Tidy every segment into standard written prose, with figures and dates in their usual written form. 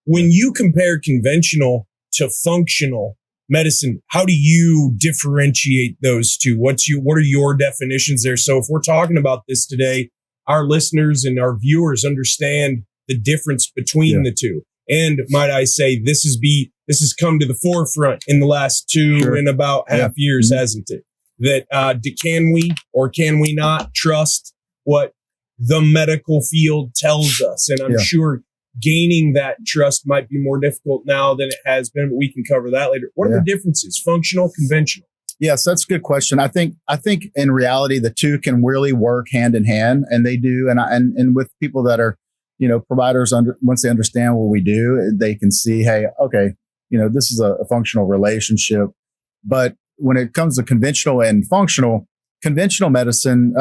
When you compare conventional to functional medicine, how do you differentiate those two? What are your definitions there? So if we're talking about this today, our listeners and our viewers understand the difference between the two. And might I say, this has come to the forefront in the last two and about half years, hasn't it? That can we or can we not trust what the medical field tells us? And I'm sure gaining that trust might be more difficult now than it has been, but we can cover that later. What are the differences, functional, conventional? Yes, that's a good question. I think in reality, the two can really work hand in hand, and they do. And with people that are, providers, once they understand what we do, they can see, hey, okay, this is a functional relationship. But when it comes to conventional and functional, conventional medicine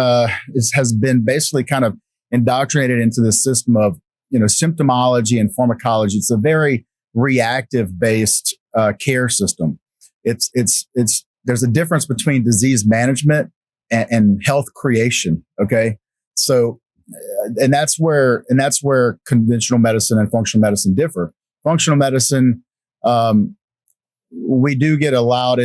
has been basically kind of indoctrinated into the system of, symptomology and pharmacology. It's a very reactive based care system. There's a difference between disease management and health creation. Okay. So, and that's where conventional medicine and functional medicine differ. Functional medicine, we do get allowed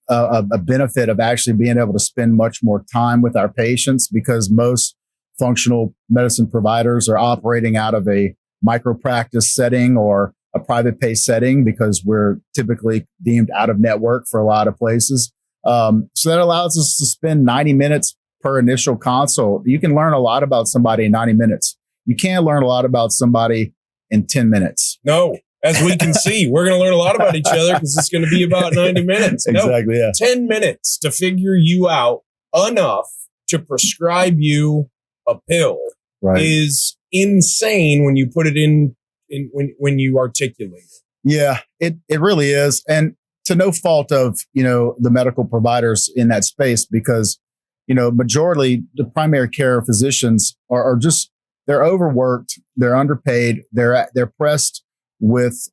a benefit of actually being able to spend much more time with our patients, because most functional medicine providers are operating out of a micro practice setting or a private pay setting, because we're typically deemed out of network for a lot of places. So that allows us to spend 90 minutes per initial consult. You can learn a lot about somebody in 90 minutes. You can't learn a lot about somebody in 10 minutes. No. As we can see, we're going to learn a lot about each other because it's going to be about 90 minutes. Exactly, 10 minutes to figure you out enough to prescribe you a pill is insane when you put it in when you articulate it. Yeah, it really is. And to no fault of, the medical providers in that space, because, majority the primary care physicians are just, they're overworked, they're underpaid, they're pressed with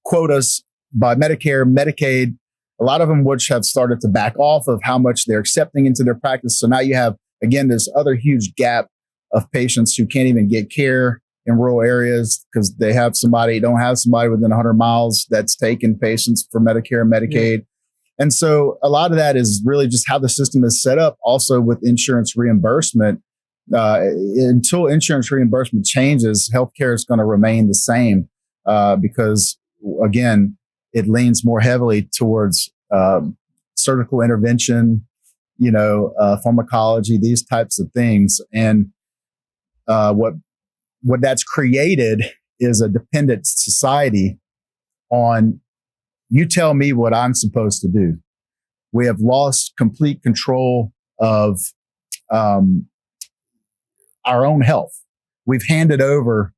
quotas by Medicare, Medicaid, a lot of them which have started to back off of how much they're accepting into their practice. So now you have, again, this other huge gap of patients who can't even get care in rural areas because they don't have somebody within 100 miles that's taking patients for Medicare and Medicaid. And so a lot of that is really just how the system is set up. Also with insurance reimbursement, until insurance reimbursement changes, healthcare is going to remain the same because, again, it leans more heavily towards surgical intervention, pharmacology, these types of things. And what that's created is a dependent society on you tell me what I'm supposed to do. We have lost complete control of our own health. We've handed over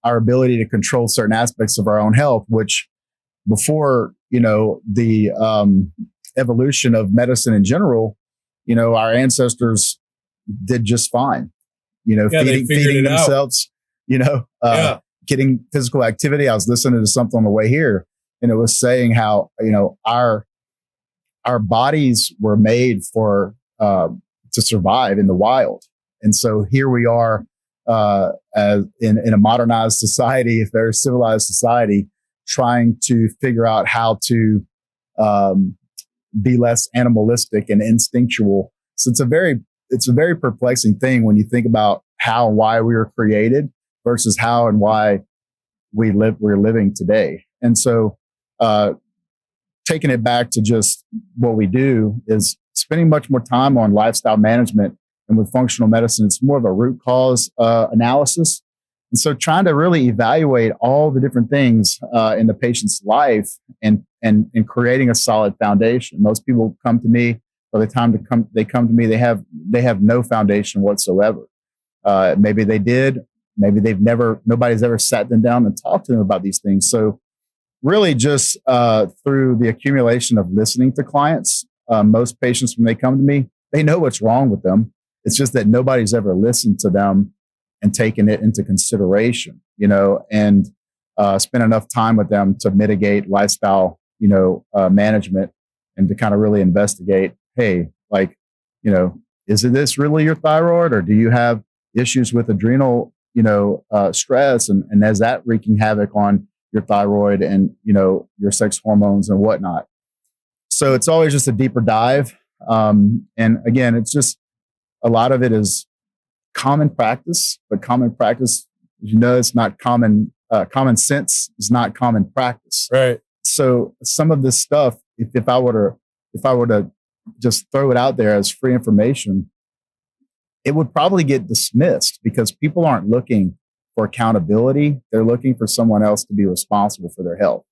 our ability to control certain aspects of our own health, which before, the evolution of medicine in general, our ancestors did just fine, feeding themselves, getting physical activity. I was listening to something on the way here, and it was saying how, our bodies were made to survive in the wild. And so here we are as in a modernized society, a very civilized society, trying to figure out how to be less animalistic and instinctual. So it's a very perplexing thing when you think about how and why we were created versus how and why we're living today. And so taking it back to just what we do is spending much more time on lifestyle management. And with functional medicine, it's more of a root cause analysis. And so trying to really evaluate all the different things in the patient's life and creating a solid foundation. Most people come to me, by the time they come to me, they have no foundation whatsoever. Maybe they did, maybe nobody's ever sat them down and talked to them about these things. So really just through the accumulation of listening to clients, most patients, when they come to me, they know what's wrong with them. It's just that nobody's ever listened to them and taken it into consideration, and spent enough time with them to mitigate lifestyle, management and to kind of really investigate, hey, is this really your thyroid, or do you have issues with adrenal stress, and has that wreaking havoc on your thyroid and, your sex hormones and whatnot. So it's always just a deeper dive. And again, it's just a lot of it is common practice, but common practice, it's not common. Common sense is not common practice. Right. So some of this stuff, if I were to just throw it out there as free information, it would probably get dismissed because people aren't looking for accountability. They're looking for someone else to be responsible for their health.